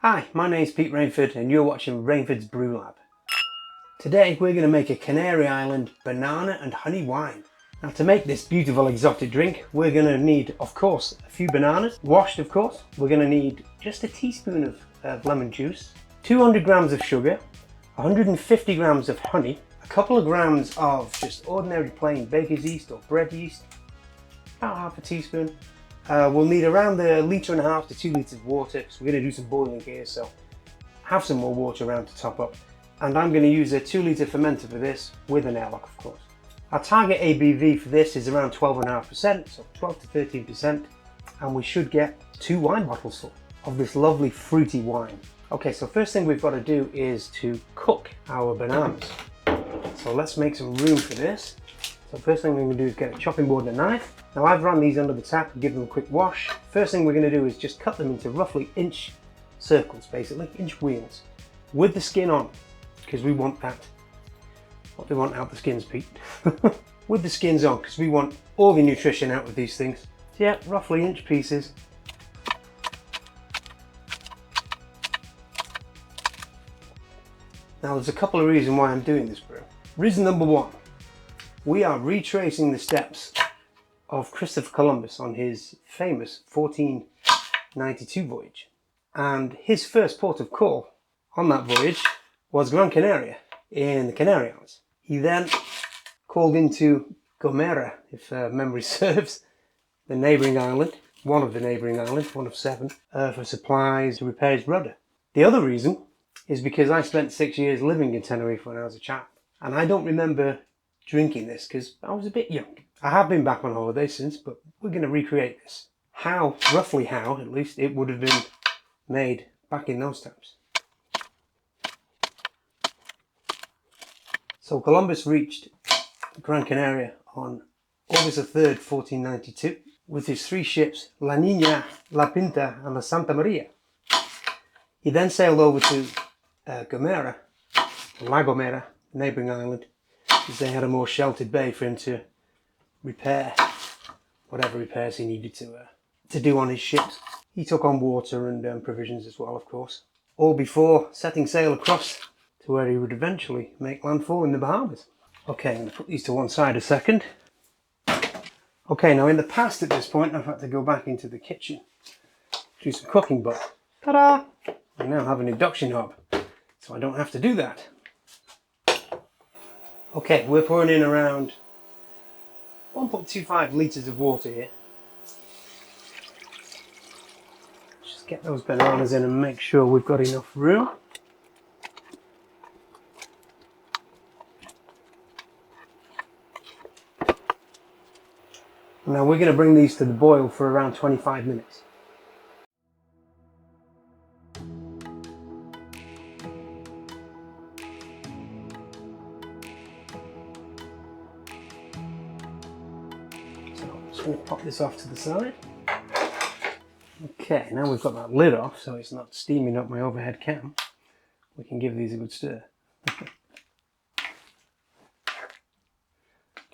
Hi, my name's Pete Rainford and you're watching Rainford's Brew Lab. Today we're going to make a Canary Island banana and honey wine. Now to make this beautiful exotic drink we're going to need, of course, a few bananas, washed of course. We're going to need just a teaspoon of lemon juice, 200 grams of sugar, 150 grams of honey, a couple of grams of just ordinary plain baker's yeast or bread yeast, about half a teaspoon. We'll need around a litre and a half to 2 litres of water, so we're going to do some boiling here, so have some more water around to top up. And I'm going to use a 2 litre fermenter for this, with an airlock of course. Our target ABV for this is around 12.5%, so 12 to 13%, and we should get 2 wine bottles full of this lovely fruity wine. Okay, so first thing we've got to do is to cook our bananas. So let's make some room for this. So first thing we're going to do is get a chopping board and a knife. Now I've run these under the tap and give them a quick wash. First thing we're going to do is just cut them into roughly inch circles, basically, inch wheels, with the skin on, because we want that. What do we want out the skins, Pete? With the skins on, because we want all the nutrition out of these things. So yeah, roughly inch pieces. Now there's a couple of reasons why I'm doing this brew. Reason number one, we are retracing the steps of Christopher Columbus on his famous 1492 voyage. And his first port of call on that voyage was Gran Canaria in the Canary Islands. He then called into Gomera, if memory serves, the neighbouring island, one of the neighbouring islands, one of 7, for supplies to repair his rudder. The other reason is because I spent 6 years living in Tenerife when I was a child, and I don't remember drinking this because I was a bit young. I have been back on holiday since, but we're going to recreate this. Roughly how, at least, it would have been made back in those times. So Columbus reached Gran Canaria on August the 3rd, 1492, with his 3 ships, La Niña, La Pinta, and La Santa Maria. He then sailed over to Gomera, La Gomera, the neighbouring island, because they had a more sheltered bay for him to repair whatever repairs he needed to do on his ships. He took on water and provisions as well, of course, all before setting sail across to where he would eventually make landfall in the Bahamas. Okay, I'm going to put these to one side a second. Okay, now in the past at this point I've had to go back into the kitchen to do some cooking, but ta-da! I now have an induction hob, so I don't have to do that. Okay, we're pouring in around 1.25 litres of water here. Just get those bananas in and make sure we've got enough room. Now we're going to bring these to the boil for around 25 minutes. Going to pop this off to the side. Okay, now we've got that lid off so it's not steaming up my overhead cam. We can give these a good stir.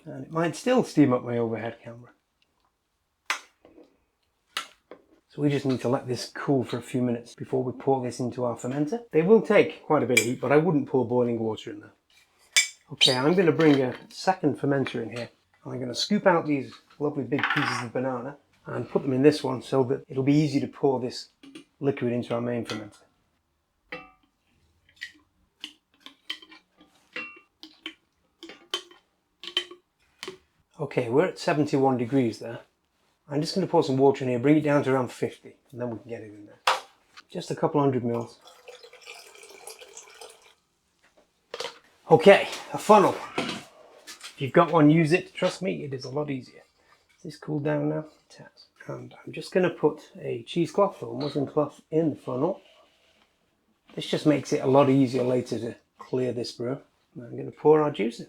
And it might still steam up my overhead camera. So we just need to let this cool for a few minutes before we pour this into our fermenter. They will take quite a bit of heat, but I wouldn't pour boiling water in there. Okay, I'm going to bring a second fermenter in here. I'm going to scoop out these lovely big pieces of banana and put them in this one so that it'll be easy to pour this liquid into our main fermenter. Okay, we're at 71 degrees there. I'm just going to pour some water in here, bring it down to around 50, and then we can get it in there. Just a couple hundred mils. Okay, a funnel. If you've got one, use it. Trust me, it is a lot easier. Is this cooled down now? It has. And I'm just going to put a cheesecloth or muslin cloth in the funnel. This just makes it a lot easier later to clear this brew. And I'm going to pour our juice in.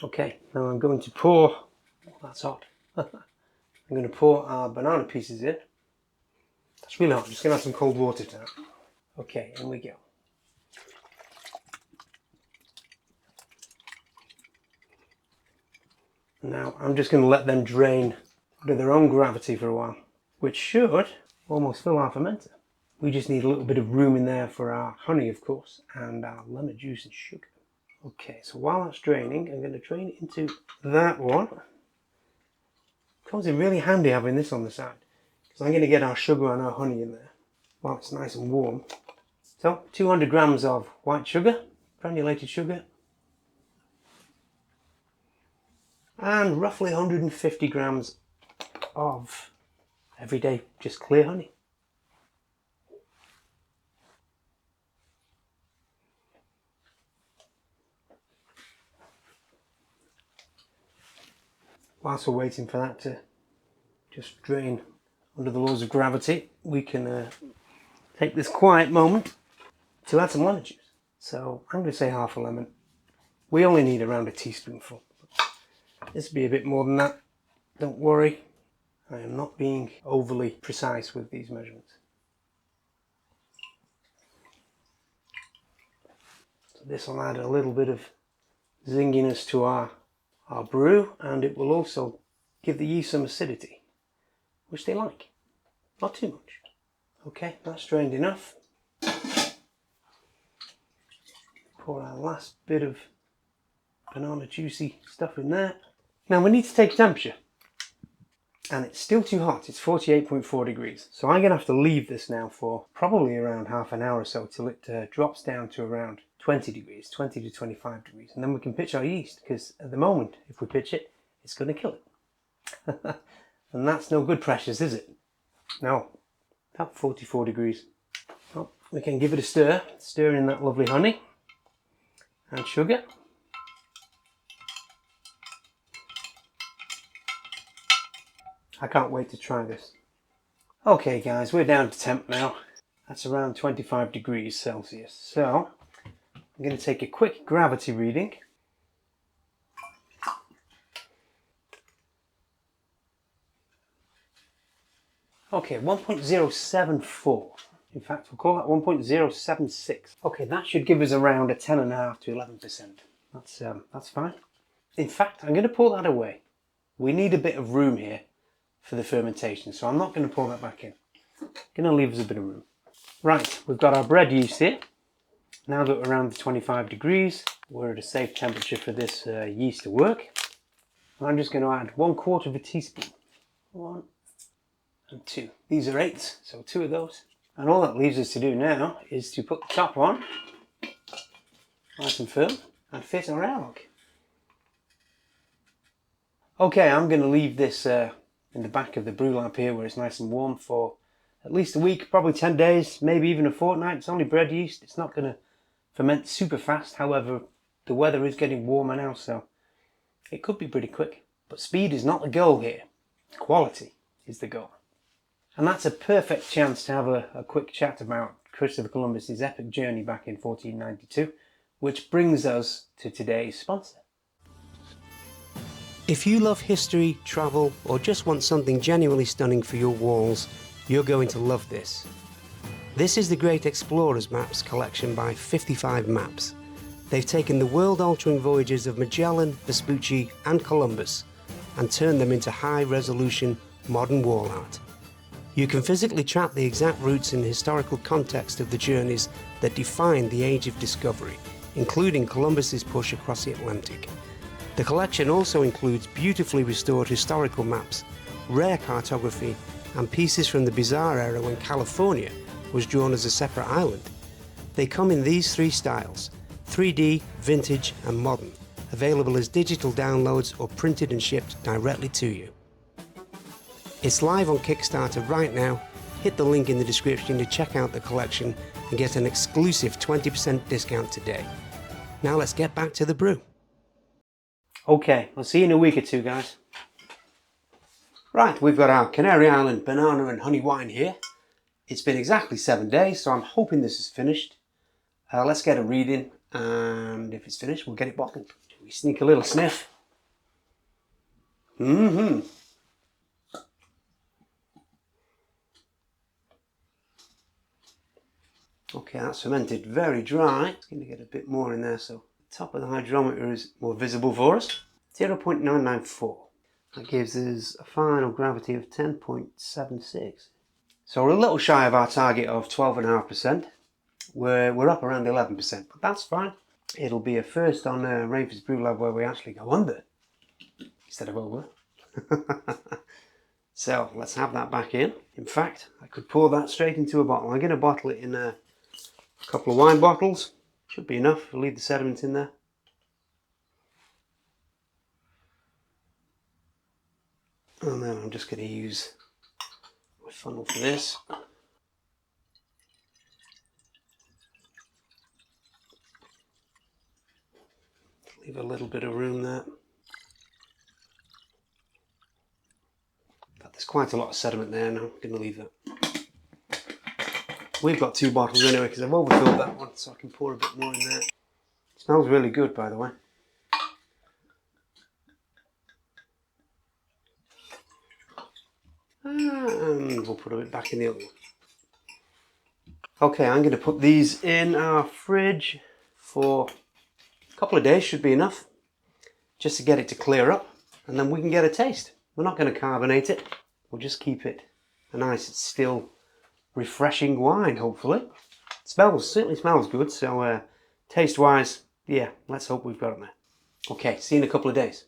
Okay, now I'm going to pour, oh, that's hot. I'm going to pour our banana pieces in. That's really hot, I'm just going to add some cold water to that. Okay, in we go. Now I'm just going to let them drain under their own gravity for a while, which should almost fill our fermenter. We just need a little bit of room in there for our honey, of course, and our lemon juice and sugar. Okay, so while that's draining, I'm going to drain it into that one. Comes in really handy having this on the side, because I'm going to get our sugar and our honey in there while it's nice and warm. So 200 grams of white sugar, granulated sugar, and roughly 150 grams of everyday just clear honey. Whilst we're waiting for that to just drain under the laws of gravity, we can take this quiet moment to add some lemon juice. So I'm going to say half a lemon. We only need around a teaspoonful. This will be a bit more than that. Don't worry, I am not being overly precise with these measurements. So this will add a little bit of zinginess to our brew, and it will also give the yeast some acidity, which they like. Not too much. Okay, that's drained enough. Pour our last bit of banana juicy stuff in there. Now we need to take temperature, and it's still too hot. It's 48.4 degrees. So I'm going to have to leave this now for probably around half an hour or so till it drops down to around 20 degrees, 20 to 25 degrees. And then we can pitch our yeast, because at the moment, if we pitch it, it's going to kill it. And that's no good, precious, is it? No, about 44 degrees. Well, we can give it a stir in that lovely honey and sugar. I can't wait to try this. Okay guys, we're down to temp now. That's around 25 degrees Celsius. So I'm going to take a quick gravity reading. Okay, 1.074. In fact, we'll call that 1.076. Okay, that should give us around a 10.5 to 11%. That's fine. In fact, I'm going to pour that away. We need a bit of room here for the fermentation, so I'm not going to pour that back in. I'm going to leave us a bit of room. Right, we've got our bread yeast here. Now that we're around the 25 degrees, we're at a safe temperature for this yeast to work. I'm just going to add 1/4 teaspoon. 1 and 2. These are 8, so 2 of those. And all that leaves us to do now is to put the top on, nice and firm, and fit our airlock. Okay, I'm going to leave this in the back of the brew lab here where it's nice and warm for at least a week, probably 10 days, maybe even a fortnight. It's only bread yeast. It's not going to ferment super fast. However, the weather is getting warmer now, so it could be pretty quick. But speed is not the goal here. Quality is the goal. And that's a perfect chance to have a quick chat about Christopher Columbus's epic journey back in 1492, which brings us to today's sponsor. If you love history, travel, or just want something genuinely stunning for your walls, you're going to love this. This is the Great Explorers Maps collection by 55 Maps. They've taken the world-altering voyages of Magellan, Vespucci, and Columbus and turned them into high-resolution modern wall art. You can physically track the exact routes and historical context of the journeys that defined the Age of Discovery, including Columbus's push across the Atlantic. The collection also includes beautifully restored historical maps, rare cartography, and pieces from the bizarre era when California was drawn as a separate island. They come in these 3 styles: 3D, vintage, and modern, available as digital downloads or printed and shipped directly to you. It's live on Kickstarter right now. Hit the link in the description to check out the collection and get an exclusive 20% discount today. Now let's get back to the brew. Okay, I'll see you in a week or 2, guys. Right, we've got our Canary Island banana and honey wine here. It's been exactly 7 days, so I'm hoping this is finished. Let's get a reading, and if it's finished, we'll get it bottled. We sneak a little sniff. Okay, that's fermented very dry. It's going to get a bit more in there, so the top of the hydrometer is more visible for us. 0.994. That gives us a final gravity of 10.76. So we're a little shy of our target of 12.5%. We're up around 11%, but that's fine. It'll be a first on Rainford's Brew Lab where we actually go under instead of over. So let's have that back in. In fact, I could pour that straight into a bottle. I'm going to bottle it in a couple of wine bottles. Should be enough. I'll leave the sediment in there. And then I'm just going to use my funnel for this. Leave a little bit of room there. But there's quite a lot of sediment there now. I'm going to leave that. We've got 2 bottles anyway because I've overfilled that one, so I can pour a bit more in there. It smells really good, by the way. And we'll put a bit back in the other one. Okay, I'm going to put these in our fridge for a couple of days, should be enough, just to get it to clear up, and then we can get a taste. We're not going to carbonate it, we'll just keep it a nice, still, refreshing wine, hopefully. It certainly smells good, so taste-wise, yeah, let's hope we've got it there. Okay, see you in a couple of days.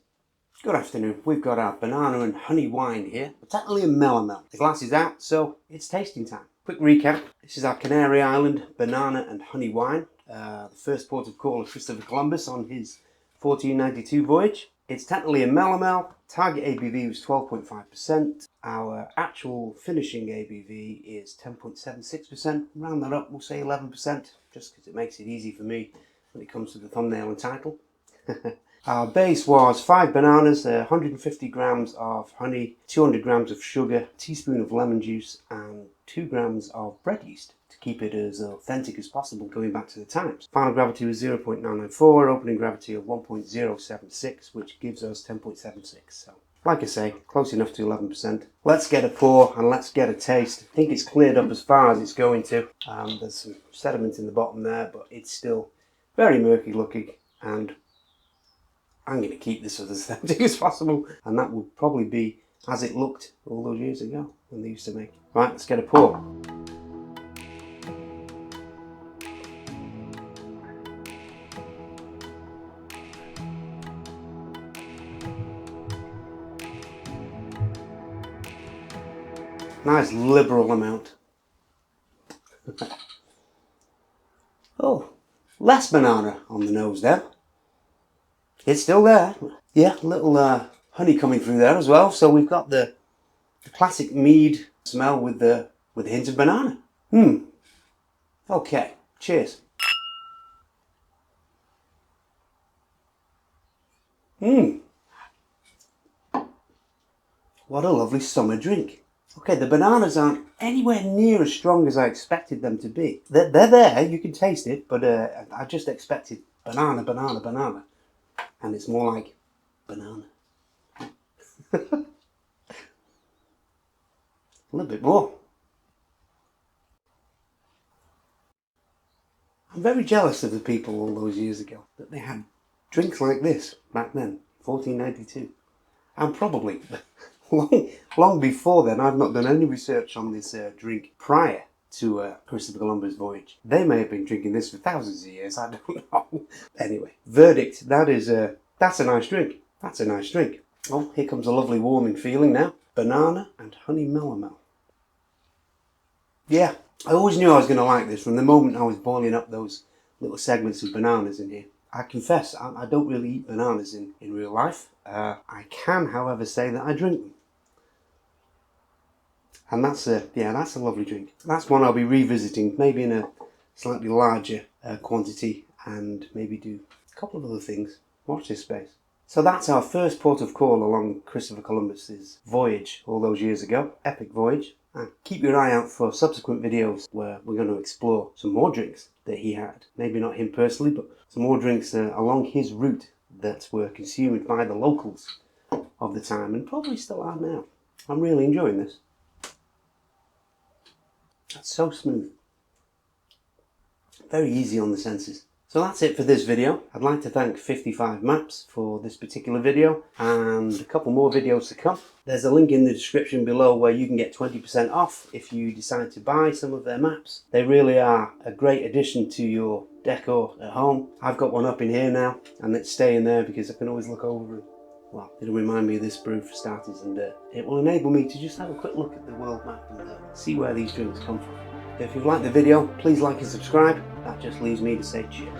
Good afternoon. We've got our banana and honey wine here. It's actually a Melamel. The glass is out, so it's tasting time. Quick recap. This is our Canary Island banana and honey wine. The first port of call of Christopher Columbus on his 1492 voyage. It's technically a Melomel. Target ABV was 12.5%. Our actual finishing ABV is 10.76%. Round that up, we'll say 11%, just because it makes it easy for me when it comes to the thumbnail and title. Our base was 5 bananas, 150 grams of honey, 200 grams of sugar, a teaspoon of lemon juice, and 2 grams of bread yeast to keep it as authentic as possible going back to the times. Final gravity was 0.994, opening gravity of 1.076, which gives us 10.76. So, like I say, close enough to 11%. Let's get a pour and let's get a taste. I think it's cleared up as far as it's going to. There's some sediment in the bottom there, but it's still very murky looking, and I'm going to keep this as authentic as possible, and that will probably be as it looked all those years ago when they used to make it. Right, let's get a pour. Nice liberal amount. Oh, less banana on the nose there. It's still there. Yeah, a little honey coming through there as well. So we've got the classic mead smell with the hint of banana. Okay, cheers. What a lovely summer drink. Okay, the bananas aren't anywhere near as strong as I expected them to be. They're there, you can taste it, but I just expected banana, banana, banana. And it's more like banana. A little bit more. I'm very jealous of the people all those years ago that they had drinks like this back then, 1492. And probably long before then. I've not done any research on this drink prior to Christopher Columbus' voyage. They may have been drinking this for thousands of years, I don't know. Anyway, verdict, that's a nice drink. That's a nice drink. Oh, here comes a lovely warming feeling now. Banana and honey Melamel. Yeah, I always knew I was going to like this from the moment I was boiling up those little segments of bananas in here. I confess, I don't really eat bananas in real life. I can, however, say that I drink them. And that's a lovely drink. That's one I'll be revisiting, maybe in a slightly larger quantity, and maybe do a couple of other things. Watch this space. So that's our first port of call along Christopher Columbus's voyage all those years ago. Epic voyage. And keep your eye out for subsequent videos where we're going to explore some more drinks that he had. Maybe not him personally, but some more drinks along his route that were consumed by the locals of the time and probably still are now. I'm really enjoying this. That's so smooth. Very easy on the senses. So that's it for this video. I'd like to thank 55 Maps for this particular video and a couple more videos to come. There's a link in the description below where you can get 20% off if you decide to buy some of their maps. They really are a great addition to your decor at home. I've got one up in here now and it's staying there because I can always look over and, well, it'll remind me of this brew for starters, and it will enable me to just have a quick look at the world map and see where these drinks come from. If you've liked the video, please like and subscribe. That just leaves me to say cheers.